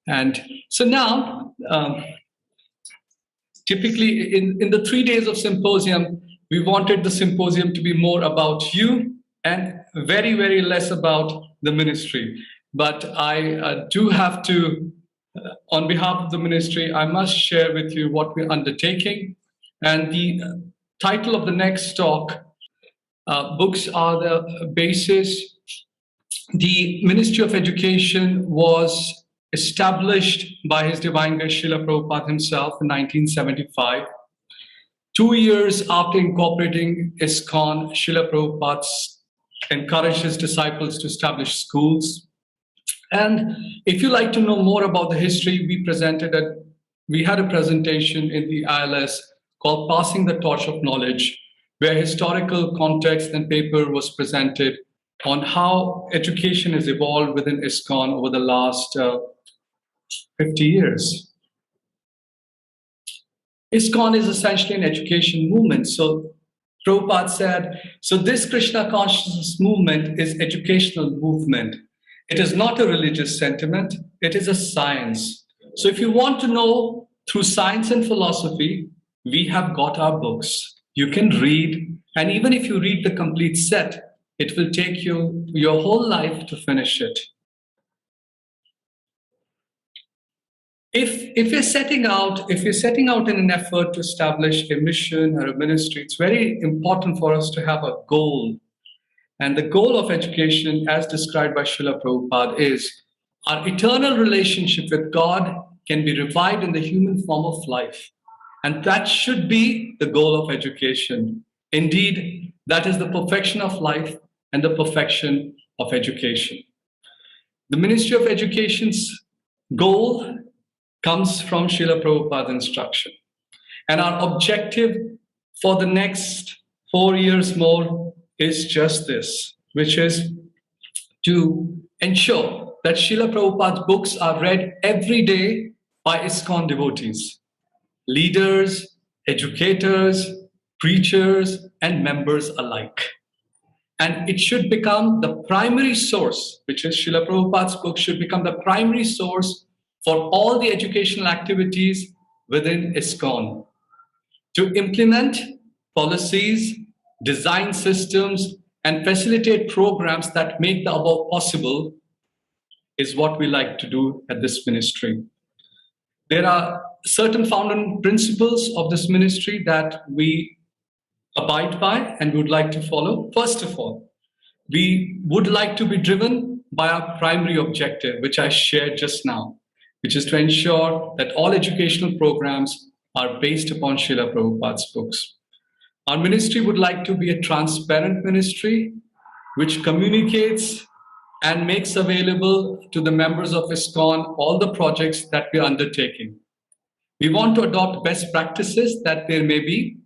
And so now, typically in the 3 days of symposium, we wanted the symposium to be more about you and very, very less about the ministry. But I do have to, on behalf of the ministry, I must share with you what we're undertaking. And the title of the next talk, books are the basis. The Ministry of Education was established by His Divine Grace Srila Prabhupada himself in 1975. 2 years after incorporating ISKCON, Srila Prabhupada encouraged his disciples to establish schools. And if you like to know more about the history, we had a presentation in the ILS called Passing the Torch of Knowledge, where historical context and paper was presented on how education has evolved within ISKCON over the last 50 years. ISKCON is essentially an education movement. So Prabhupada said, so this Krishna consciousness movement is educational movement. It is not a religious sentiment, it is a science. So if you want to know through science and philosophy, we have got our books. You can read, and even if you read the complete set, it will take you your whole life to finish it. If you're setting out in an effort to establish a mission or a ministry, it's very important for us to have a goal. And the goal of education, as described by Srila Prabhupada, is our eternal relationship with God can be revived in the human form of life. And that should be the goal of education. Indeed, that is the perfection of life and the perfection of education. The Ministry of Education's goal comes from Srila Prabhupada's instruction. And our objective for the next 4 years more is just this, which is to ensure that Srila Prabhupada's books are read every day by ISKCON devotees, leaders, educators, preachers, and members alike. And it should become the primary source, which is Srila Prabhupada's book should become the primary source for all the educational activities within ISKCON. To implement policies, design systems, and facilitate programs that make the above possible is what we like to do at this ministry. There are certain founding principles of this ministry that we abide by and would like to follow. First of all, we would like to be driven by our primary objective, which I shared just now, which is to ensure that all educational programs are based upon Srila Prabhupada's books. Our ministry would like to be a transparent ministry which communicates and makes available to the members of ISKCON all the projects that we are undertaking. We want to adopt best practices that there may be,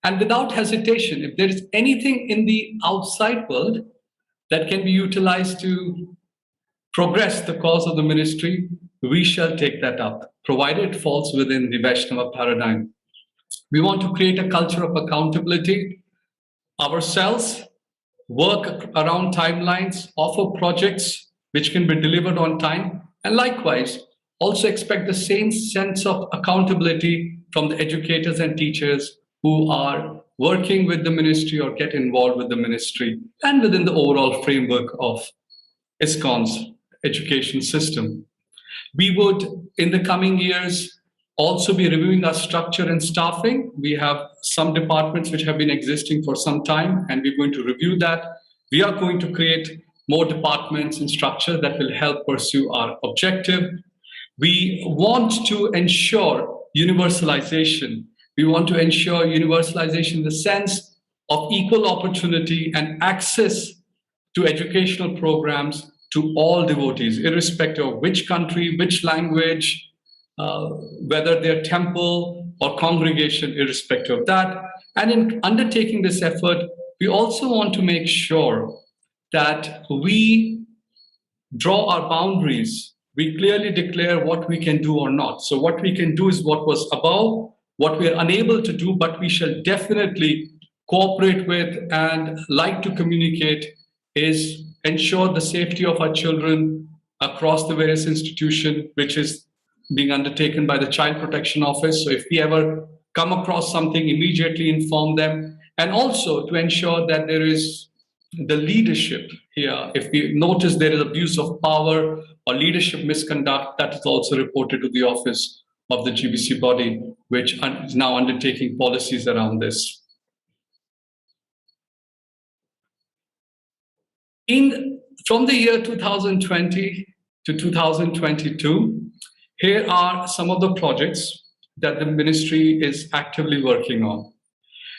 and without hesitation, if there is anything in the outside world that can be utilized to progress the cause of the ministry, we shall take that up, provided it falls within the Vaishnava paradigm. We want to create a culture of accountability ourselves, work around timelines, offer projects which can be delivered on time, and likewise, also expect the same sense of accountability from the educators and teachers who are working with the ministry or get involved with the ministry and within the overall framework of ISKCON's education system. We would, in the coming years, also be reviewing our structure and staffing. We have some departments which have been existing for some time, and we're going to review that. We are going to create more departments and structure that will help pursue our objective. We want to ensure universalization. We want to ensure universalization in the sense of equal opportunity and access to educational programs to all devotees, irrespective of which country, which language, whether they're temple or congregation, irrespective of that. And in undertaking this effort, we also want to make sure that we draw our boundaries. We clearly declare what we can do or not. So what we can do is what was above, what we are unable to do, but we shall definitely cooperate with and like to communicate is ensure the safety of our children across the various institutions, which is being undertaken by the Child Protection Office. So if we ever come across something, immediately inform them. And also to ensure that there is the leadership here. If we notice there is abuse of power or leadership misconduct, that is also reported to the office of the GBC body, which is now undertaking policies around this. From the year 2020 to 2022, here are some of the projects that the ministry is actively working on.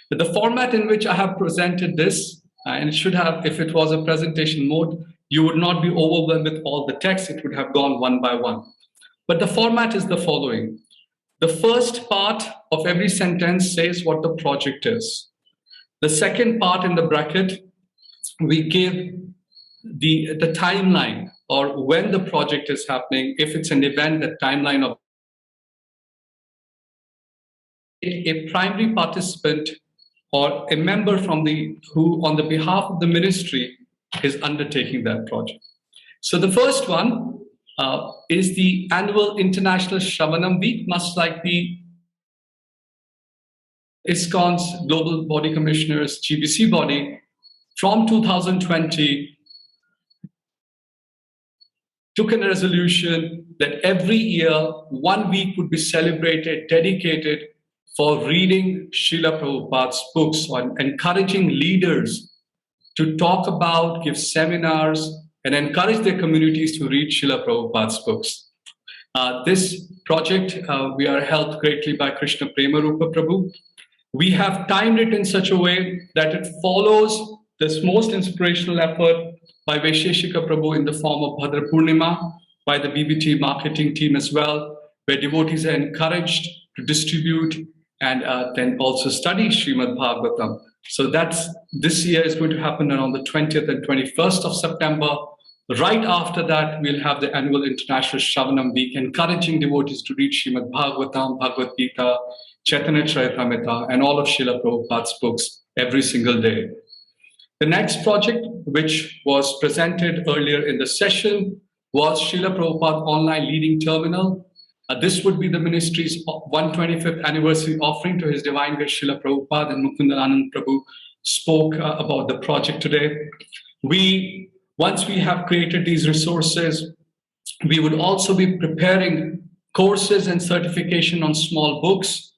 The format in which I have presented this, and it should have, if it was a presentation mode, you would not be overwhelmed with all the text, it would have gone one by one. But the format is the following. The first part of every sentence says what the project is. The second part in the bracket, we give the timeline or when the project is happening. If it's an event, the timeline of a primary participant or a member from who on the behalf of the ministry is undertaking that project. So the first one is the annual International Shravanam Week, much like the ISKCON's Global Body Commissioners GBC body. From 2020, took a resolution that every year 1 week would be celebrated, dedicated for reading Srila Prabhupada's books, on encouraging leaders to talk about, give seminars, and encourage their communities to read Srila Prabhupada's books. This project, we are helped greatly by Krishna Prema Rupa Prabhu. We have timed it in such a way that it follows this most inspirational effort by Vaisheshika Prabhu in the form of Bhadra Purnima, by the BBT marketing team as well, where devotees are encouraged to distribute and then also study Srimad Bhagavatam. So this year is going to happen around the 20th and 21st of September. Right after that, we'll have the annual International Shravanam Week, encouraging devotees to read Srimad Bhagavatam, Bhagavad Gita, Chaitanya Charitamrita, and all of Srila Prabhupada's books every single day. The next project, which was presented earlier in the session, was Srila Prabhupada Online Leading Terminal. This would be the ministry's 125th anniversary offering to His Divine Grace Srila Prabhupada, and Mukundanand Prabhu spoke about the project today. Once we have created these resources, we would also be preparing courses and certification on small books.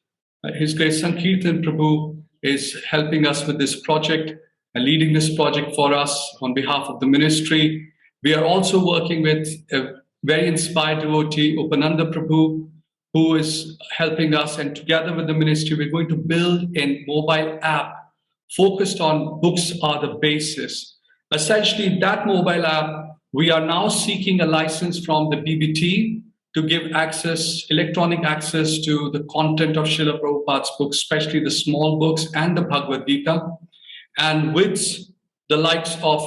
His Grace Sankirtan Prabhu is helping us with this project and leading this project for us on behalf of the ministry. We are also working with a very inspired devotee, Upananda Prabhu, who is helping us. And together with the ministry, we're going to build a mobile app focused on books are the basis. Essentially, that mobile app, we are now seeking a license from the BBT to give access, electronic access to the content of Srila Prabhupada's books, especially the small books and the Bhagavad Gita. And with the likes of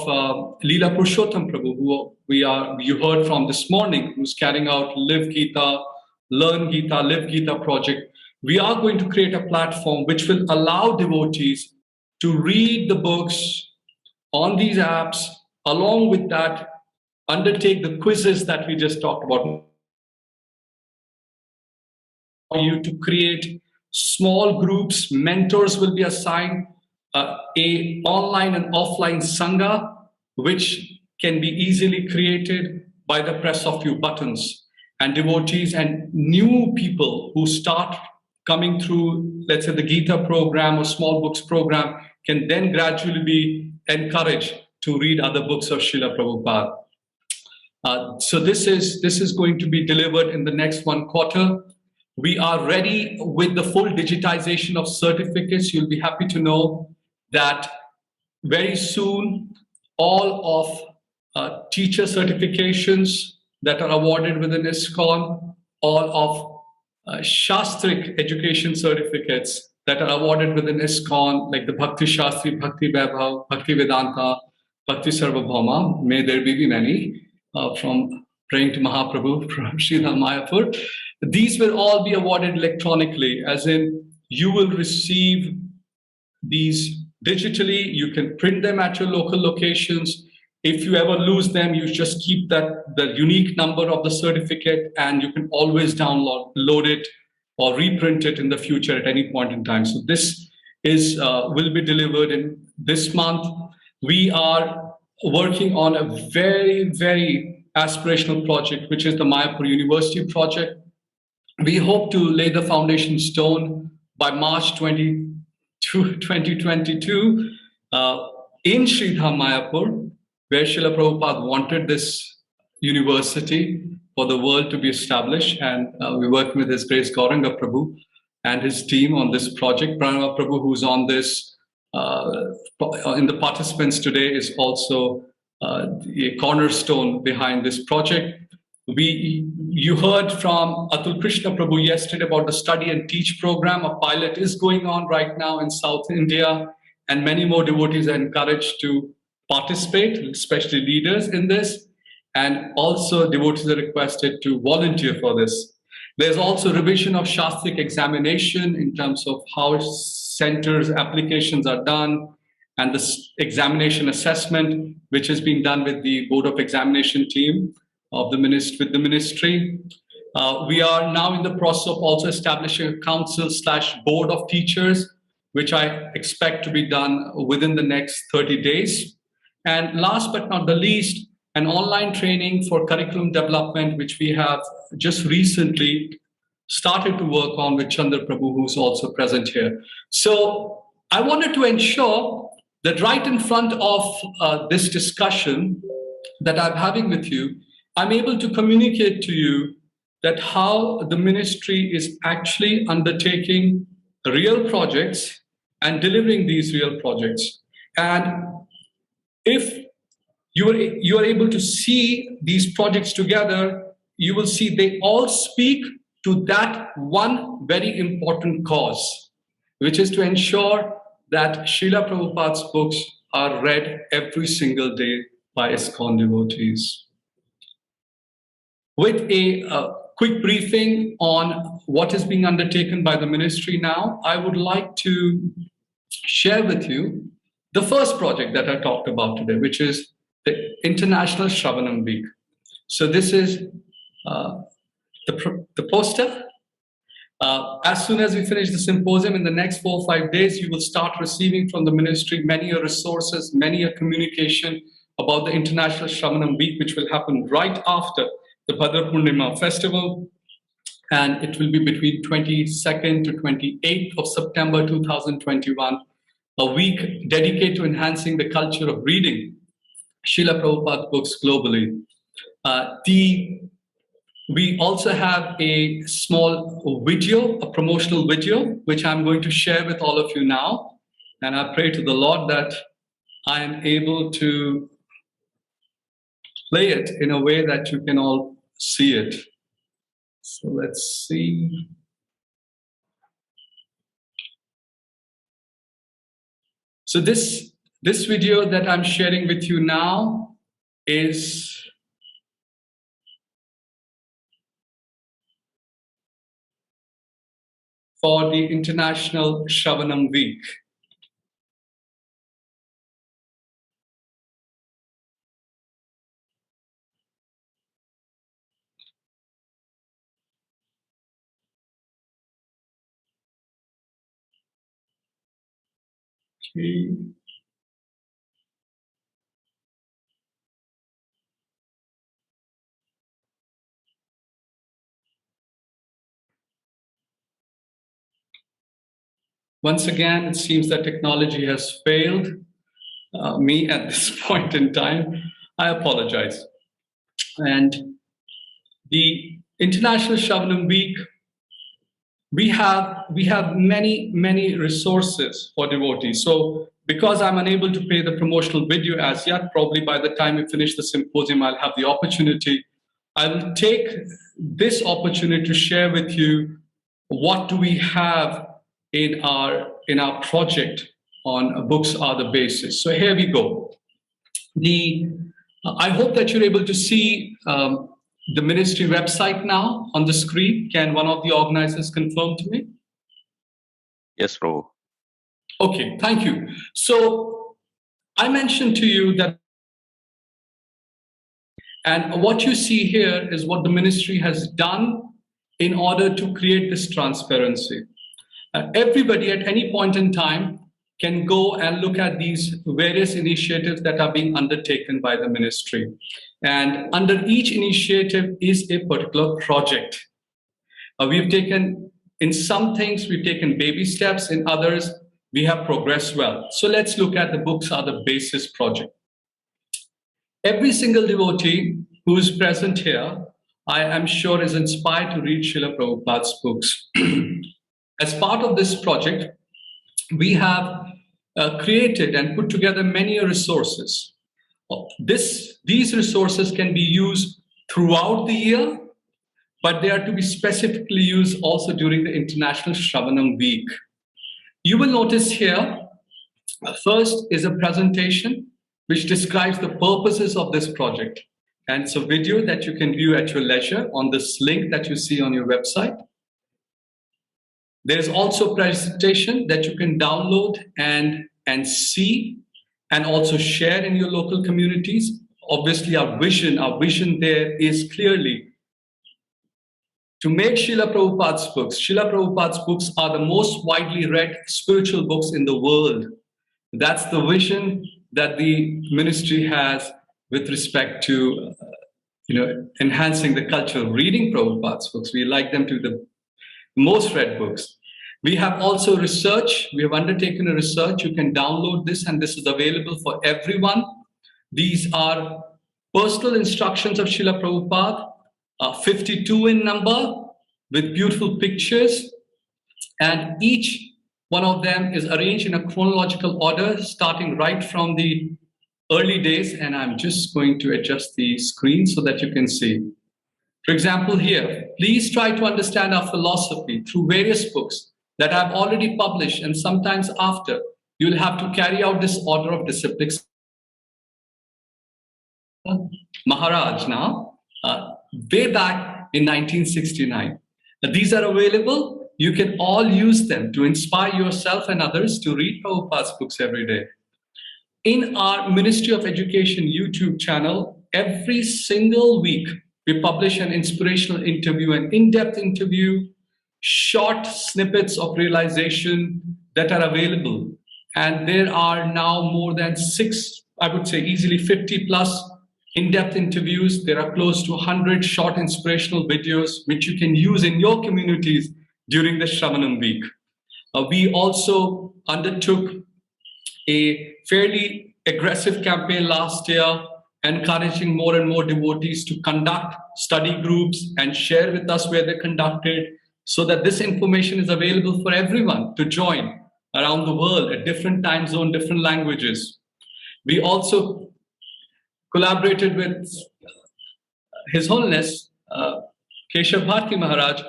Leela Purushottam Prabhu, who you heard from this morning, who's carrying out Live Gita, Learn Gita, Live Gita project, we are going to create a platform which will allow devotees to read the books on these apps, along with that, undertake the quizzes that we just talked about. For you to create small groups, mentors will be assigned, a online and offline sangha, which can be easily created by the press of few buttons. And devotees and new people who start coming through, let's say, the Gita program or small books program, can then gradually be encouraged to read other books of Srila Prabhupada. So this is going to be delivered in the next 1 quarter. We are ready with the full digitization of certificates. You'll be happy to know that very soon all of teacher certifications that are awarded within ISKCON, all of Shastric education certificates that are awarded within ISKCON, like the Bhakti Shastri, Bhakti Vaibhav, Bhakti Vedanta, Bhakti Sarvabhauma, may there be many, from praying to Mahaprabhu from Sridhar Mayapur. These will all be awarded electronically, as in you will receive these digitally, you can print them at your local locations, If you ever lose them, you just keep the unique number of the certificate, and you can always load it or reprint it in the future at any point in time. So this is will be delivered in this month. We are working on a very, very aspirational project, which is the Mayapur University project. We hope to lay the foundation stone by March 2022 in Sridham Mayapur, where Srila Prabhupada wanted this university for the world to be established. And we work with His Grace Gauranga Prabhu and his team on this project. Pranava Prabhu, who's on this, in the participants today, is also a cornerstone behind this project. You heard from Atul Krishna Prabhu yesterday about the study and teach program. A pilot is going on right now in South India, and many more devotees are encouraged to participate, especially leaders in this. And also devotees are requested to volunteer for this. There's also revision of Shastric examination in terms of how centers applications are done, and this examination assessment, which is being done with the Board of Examination team of the ministry. We are now in the process of also establishing a council/board of teachers, which I expect to be done within the next 30 days. And last but not the least, an online training for curriculum development, which we have just recently started to work on with Chandra Prabhu, who's also present here. So I wanted to ensure that right in front of this discussion that I'm having with you, I'm able to communicate to you that how the ministry is actually undertaking real projects and delivering these real projects. And if you are able to see these projects together, you will see they all speak to that one very important cause, which is to ensure that Srila Prabhupada's books are read every single day by ISKCON devotees. With a quick briefing on what is being undertaken by the ministry now, I would like to share with you the first project that I talked about today, which is the International Shravanam Week. So this is the poster. As soon as we finish the symposium in the next 4 or 5 days, you will start receiving from the ministry many resources, many a communication about the International Shravanam Week, which will happen right after the Bhadra Purnima festival. And it will be between 22nd to 28th of September 2021, a week dedicated to enhancing the culture of reading Srila Prabhupada books globally. We also have a small video, a promotional video, which I'm going to share with all of you now. And I pray to the Lord that I am able to play it in a way that you can all see it. So let's see. So this video that I'm sharing with you now is for the International Shravanam Week. Okay. Once again, it seems that technology has failed me at this point in time. I apologize. And the International Shravanam Week, we have many resources for devotees. So because I'm unable to play the promotional video as yet, probably by the time we finish the symposium, I'll have the opportunity. I will take this opportunity to share with you what do we have in our project on Books Are the Basis. So here we go. I hope that you're able to see the ministry website now on the screen. Can one of the organizers confirm to me? Yes, Prabhu. Okay, thank you. So I mentioned to you that And what you see here is what the ministry has done in order to create this transparency. Everybody at any point in time can go and look at these various initiatives that are being undertaken by the ministry. And under each initiative is a particular project. In some things, we've taken baby steps. In others, we have progressed well. So let's look at the books are the basis project. Every single devotee who is present here, I am sure, is inspired to read Srila Prabhupada's books. As part of this project, we have created and put together many resources. These resources can be used throughout the year, but they are to be specifically used also during the International Shravanam Week. You will notice here, first is a presentation which describes the purposes of this project. And it's a video that you can view at your leisure on this link that you see on your website. There's also a presentation that you can download and see and also share in your local communities. Obviously, our vision there is clearly to make Srila Prabhupada's books. Srila Prabhupada's books are the most widely read spiritual books in the world. That's the vision that the ministry has with respect to enhancing the culture of reading Prabhupada's books. We like them to be the most read books. We have also research. We have undertaken a research. You can download this, and this is available for everyone. These are personal instructions of Srila Prabhupada, 52 in number, with beautiful pictures. And each one of them is arranged in a chronological order, starting right from the early days. And I'm just going to adjust the screen so that you can see. For example, here, please try to understand our philosophy through various books that I've already published, and sometimes after, you'll have to carry out this order of discipline. Maharaj now, way back in 1969. These are available. You can all use them to inspire yourself and others to read Prabhupada's books every day. In our Ministry of Education YouTube channel, every single week, we publish an inspirational interview, an in-depth interview, short snippets of realization that are available. And there are now more than 6, I would say easily 50 plus in-depth interviews. There are close to 100 short inspirational videos which you can use in your communities during the Shravanam week. We also undertook a fairly aggressive campaign last year, encouraging more and more devotees to conduct study groups and share with us where they're conducted, so that this information is available for everyone to join around the world at different time zone, different languages. We also collaborated with His Holiness Keshav Bharti Maharaj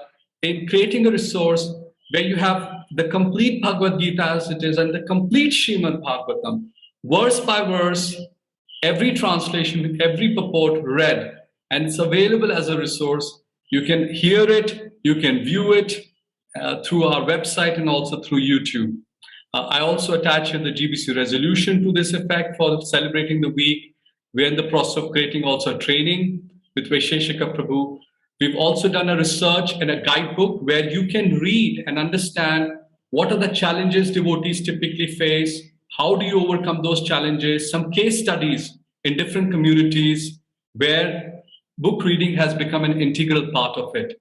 in creating a resource where you have the complete Bhagavad Gita as it is and the complete Srimad Bhagavatam, verse by verse, every translation with every purport read, and it's available as a resource. You can hear it, you can view it through our website and also through YouTube. I also attach the GBC resolution to this effect for celebrating the week. We're in the process of creating also a training with Vaisheshika Prabhu. We've also done a research and a guidebook where you can read and understand what are the challenges devotees typically face, how do you overcome those challenges, some case studies in different communities where book reading has become an integral part of it.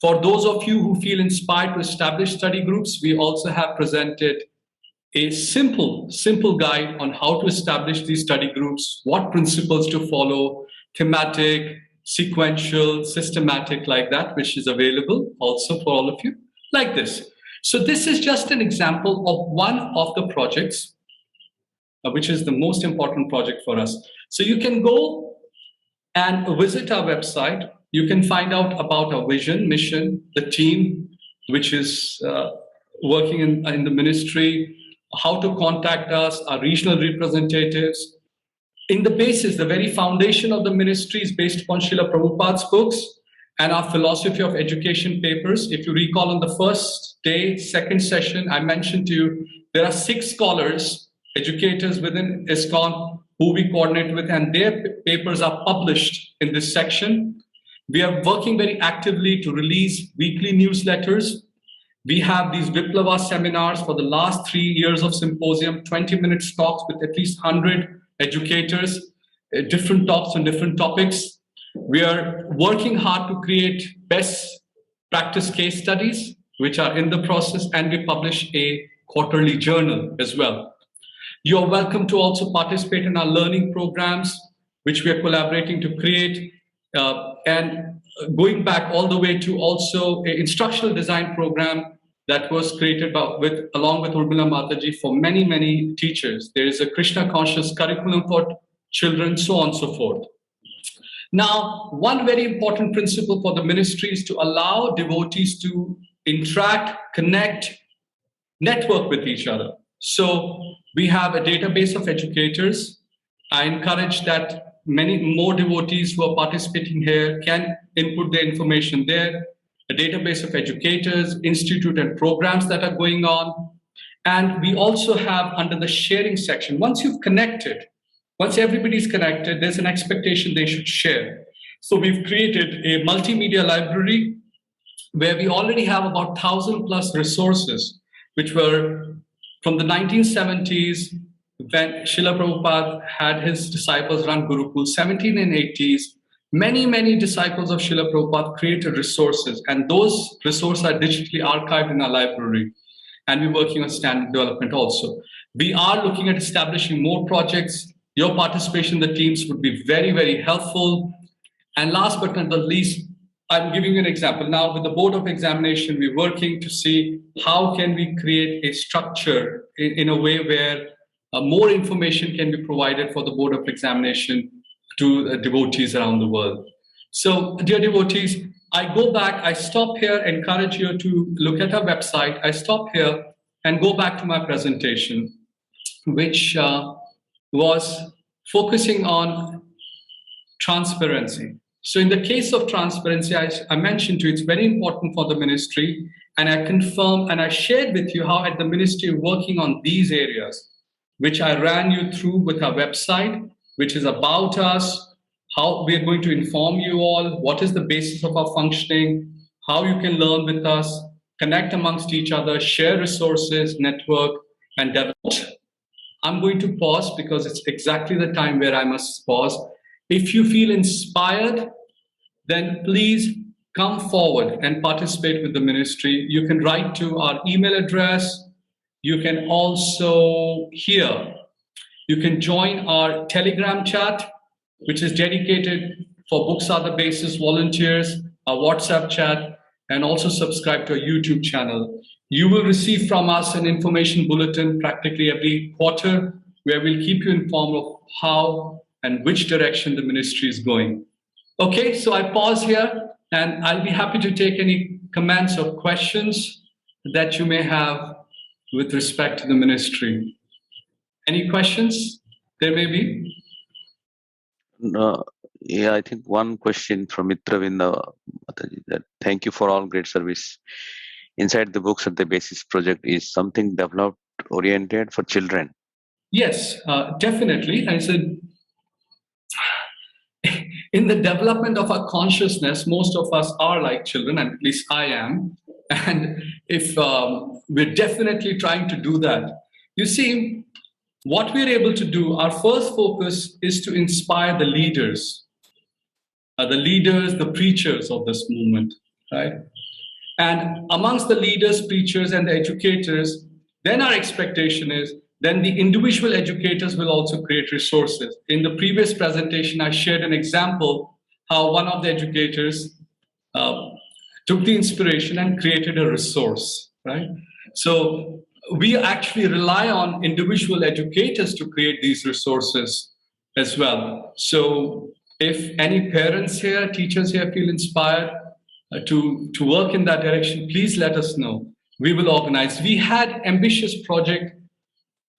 For those of you who feel inspired to establish study groups, we also have presented a simple guide on how to establish these study groups, what principles to follow, thematic, sequential, systematic, like that, which is available also for all of you, like this. So this is just an example of one of the projects, which is the most important project for us. So you can go and visit our website. You can find out about our vision, mission, the team, which is working in the ministry, how to contact us, our regional representatives. In the basis, the very foundation of the ministry is based upon Srila Prabhupada's books and our philosophy of education papers. If you recall, on the first day, second session, I mentioned to you, there are 6 scholars, educators within ISKCON who we coordinate with, and their papers are published in this section. We are working very actively to release weekly newsletters. We have these VIPLAVAH seminars for the last 3 years of symposium, 20-minute talks with at least 100 educators, different talks on different topics. We are working hard to create best practice case studies, which are in the process, and we publish a quarterly journal as well. You're welcome to also participate in our learning programs, which we are collaborating to create, and going back all the way to also an instructional design program that was created along with Urmila Mataji for many, many teachers. There is a Krishna conscious curriculum for children, so on and so forth. Now, one very important principle for the ministry is to allow devotees to interact, connect, network with each other. So we have a database of educators. I encourage that many more devotees who are participating here can input their information there. A database of educators, institute and programs that are going on. And we also have under the sharing section, once you've connected, once everybody's connected, there's an expectation they should share. So we've created a multimedia library where we already have about 1,000 plus resources, which were from the 1970s, when Srila Prabhupada had his disciples run Gurukul, 1780s, many disciples of Srila Prabhupada created resources, and those resources are digitally archived in our library. And we're working on standard development also. We are looking at establishing more projects. Your participation in the teams would be very, very helpful. And last but not the least, I'm giving you an example. Now with the Board of Examination, we're working to see how can we create a structure in a way where more information can be provided for the Board of Examination to devotees around the world. So dear devotees, I go back, I stop here, encourage you to look at our website. I stop here and go back to my presentation, which was focusing on transparency. So in the case of transparency, I mentioned to you, it's very important for the ministry, and I confirmed and I shared with you how at the ministry we're working on these areas, which I ran you through with our website, which is about us, how we are going to inform you all, what is the basis of our functioning, how you can learn with us, connect amongst each other, share resources, network, and develop. I'm going to pause because it's exactly the time where I must pause. If you feel inspired, then please come forward and participate with the ministry. You can write to our email address. You can also you can join our Telegram chat, which is dedicated for Books Are the Basis volunteers, our WhatsApp chat, and also subscribe to our YouTube channel. You will receive from us an information bulletin practically every quarter, where we'll keep you informed of how and which direction the ministry is going. Okay, so I pause here, and I'll be happy to take any comments or questions that you may have with respect to the ministry. Any questions there may be? Yeah, I think one question from Mitravinda Mataji, that thank you for all great service. Inside the Books at the Basis project is something developed oriented for children. Yes, definitely. I said, in the development of our consciousness, most of us are like children, and at least I am. And if we're definitely trying to do that. You see, what we're able to do, our first focus is to inspire the leaders, the preachers of this movement, right? And amongst the leaders, preachers, and the educators, then our expectation is then the individual educators will also create resources. In the previous presentation, I shared an example how one of the educators took the inspiration and created a resource, right? So we actually rely on individual educators to create these resources as well. So if any parents here, teachers here feel inspired to work in that direction, please let us know. We will organize. We had ambitious project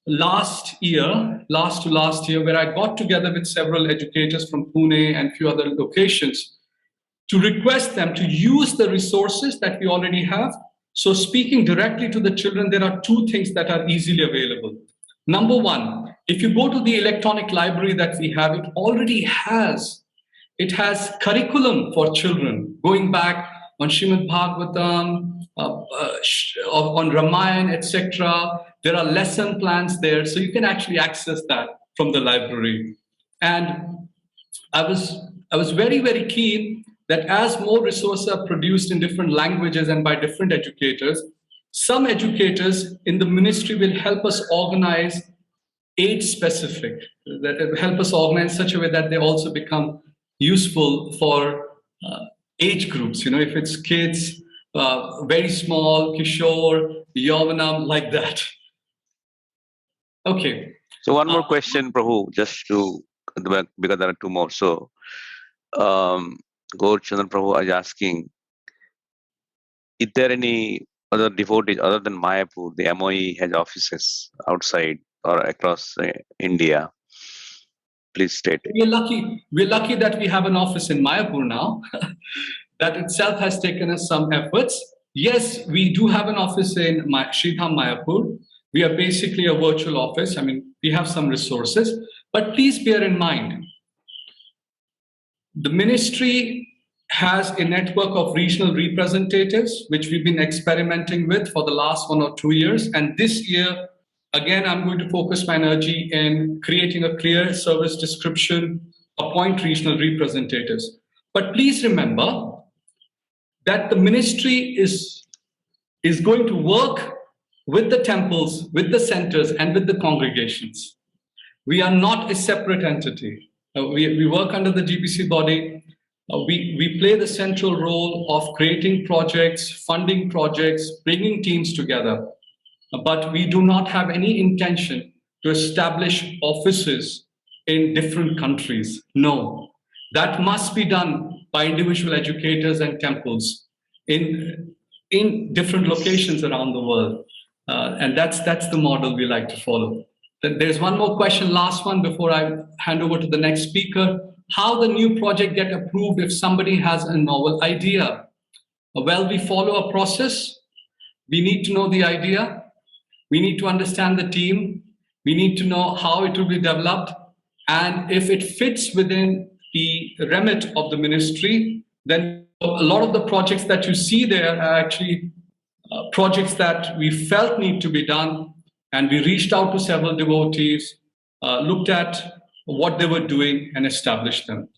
last year, where I got together with several educators from Pune and a few other locations to request them to use the resources that we already have. So speaking directly to the children, there are two things that are easily available. Number one, If you go to the electronic library that we have, it already has curriculum for children, going back on Srimad Bhagavatam, on Ramayana, etc. There are lesson plans there, so you can actually access that from the library. And I was very, very keen that as more resources are produced in different languages and by different educators, some educators in the ministry will help us organize age specific, that help us organize in such a way that they also become useful for age groups. You know, if it's kids, very small, Kishore, Yavanam, like that. Okay. So one more question, Prabhu, just to, because there are two more. So Gaur Chandran Prabhu is asking, is there any other devotees other than Mayapur? The MOE has offices outside or across India. Please state it. We're lucky that we have an office in Mayapur now. That itself has taken us some efforts. Yes, we do have an office in Sridham, Mayapur. We are basically a virtual office. I mean, we have some resources, but please bear in mind, the ministry has a network of regional representatives, which we've been experimenting with for the last 1 or 2 years. And this year, again, I'm going to focus my energy in creating a clear service description, appoint regional representatives. But please remember that the ministry is going to work with the temples, with the centers, and with the congregations. We are not a separate entity. We work under the GPC body. We play the central role of creating projects, funding projects, bringing teams together. But we do not have any intention to establish offices in different countries. No, that must be done by individual educators and temples in different locations around the world. And that's the model we like to follow. There's one more question, last one, before I hand over to the next speaker. How the new project get approved if somebody has a novel idea? Well, we follow a process. We need to know the idea. We need to understand the team. We need to know how it will be developed. And if it fits within the remit of the ministry, then a lot of the projects that you see there are actually projects that we felt need to be done. And we reached out to several devotees, looked at what they were doing and established them.